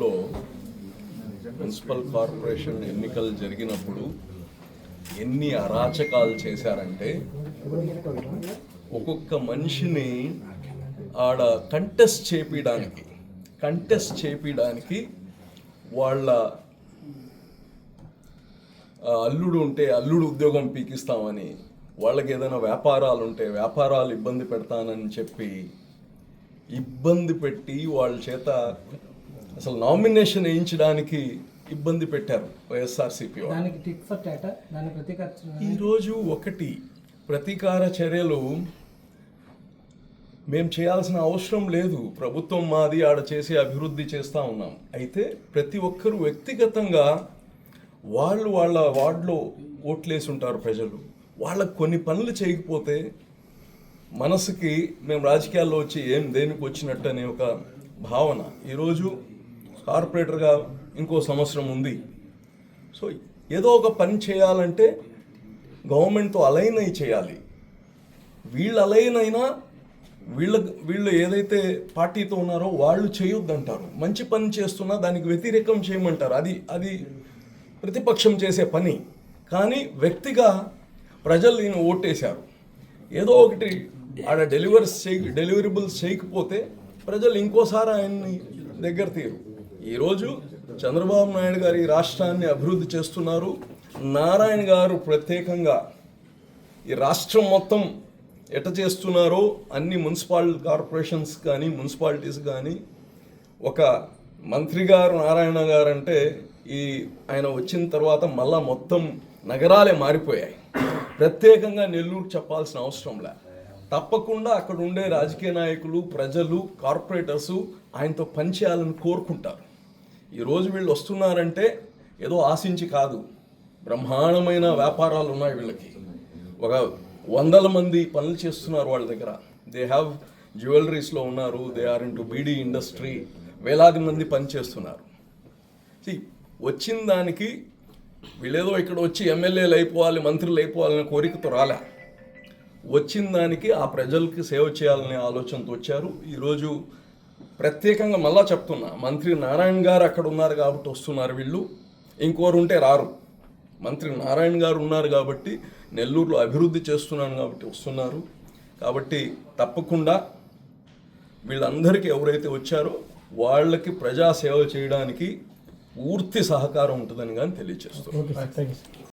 నెల్లూరులో municipal corporation ఎన్నికలు జరిగినప్పుడు ఎన్ని అరాచకాలు చేశారంటే ఒక్కొక్క మనిషిని ఆడ కంటెస్ట్ చేపించడానికి వాళ్ళ అల్లుడు ఉంటే అల్లుడు ఉద్యోగం పీకిస్తామని, వాళ్ళకి ఏదైనా వ్యాపారాలు ఉంటే వ్యాపారాలు ఇబ్బంది పెడతానని చెప్పి ఇబ్బంది పెట్టి వాళ్ళ చేత అసలు నామినేషన్ వేయించడానికి ఇబ్బంది పెట్టారు వైఎస్ఆర్సీపీ వాళ్ళు. ఈరోజు ఒకటి ప్రతీకార చర్యలు మేము చేయాల్సిన అవసరం లేదు, ప్రభుత్వం మాది, ఆడ చేసి అభివృద్ధి చేస్తూ ఉన్నాం. అయితే ప్రతి ఒక్కరూ వ్యక్తిగతంగా వాళ్ళ వార్డులో ఓట్లేసి ఉంటారు ప్రజలు, వాళ్ళకు కొన్ని పనులు చేయకపోతే మనసుకి మేము రాజకీయాల్లో వచ్చి దేనికి వచ్చినట్టు అనే ఒక భావన. ఈరోజు కార్పొరేటర్గా ఇంకో సంవత్సరం ఉంది. సో ఏదో ఒక పని చేయాలంటే గవర్నమెంట్తో అలైన్ అయి చేయాలి. వీళ్ళు అలైన్ అయినా వీళ్ళు ఏదైతే పార్టీతో ఉన్నారో వాళ్ళు చేయొద్దంటారు. మంచి పని చేస్తున్నా దానికి వ్యతిరేకం చేయమంటారు. అది ప్రతిపక్షం చేసే పని. కానీ వ్యక్తిగా ప్రజలు ఈయన ఓటేశారు, ఏదో ఒకటి ఆడ డెలివరబుల్స్ చేయకపోతే ప్రజలు ఇంకోసారి ఆయన్ని దగ్గర తీరు. ఈరోజు చంద్రబాబు నాయుడు గారు ఈ రాష్ట్రాన్ని అభివృద్ధి చేస్తున్నారు. నారాయణ గారు ప్రత్యేకంగా ఈ రాష్ట్రం మొత్తం ఎట చేస్తున్నారో అన్ని కార్పొరేషన్స్ కానీ మున్సిపాలిటీస్ కానీ, ఒక మంత్రి గారు నారాయణ గారు అంటే ఆయన వచ్చిన తర్వాత మళ్ళా మొత్తం నగరాలే మారిపోయాయి. ప్రత్యేకంగా నెల్లూరు చెప్పాల్సిన అవసరం లే. తప్పకుండా అక్కడ ఉండే రాజకీయ నాయకులు, ప్రజలు, కార్పొరేటర్సు ఆయనతో పనిచేయాలని కోరుకుంటారు. ఈరోజు వీళ్ళు వస్తున్నారంటే ఏదో ఆశించి కాదు, బ్రహ్మాండమైన వ్యాపారాలు ఉన్నాయి వీళ్ళకి. ఒక 100 మంది పనులు చేస్తున్నారు వాళ్ళ దగ్గర. దే హ్యావ్ జ్యువెలరీస్లో ఉన్నారు, they are into beedi industry, వేలాది మంది పని చేస్తున్నారు. వచ్చిన దానికి వీళ్ళేదో ఇక్కడ వచ్చి ఎమ్మెల్యేలు అయిపోవాలి, మంత్రులు అయిపోవాలనే కోరికతో రాలే. వచ్చిన దానికి ఆ ప్రజలకి సేవ చేయాలనే ఆలోచనతో వచ్చారు. ఈరోజు ప్రత్యేకంగా మళ్ళా చెప్తున్నా, మంత్రి నారాయణ గారు అక్కడ ఉన్నారు కాబట్టి వస్తున్నారు వీళ్ళు, ఇంకోరు ఉంటే రారు. మంత్రి నారాయణ గారు ఉన్నారు కాబట్టి, నెల్లూరులో అభివృద్ధి చేస్తున్నాను కాబట్టి వస్తున్నారు. కాబట్టి తప్పకుండా వీళ్ళందరికీ ఎవరైతే వచ్చారో వాళ్ళకి ప్రజాసేవ చేయడానికి పూర్తి సహకారం ఉంటుందని కానీ తెలియజేస్తున్నాను.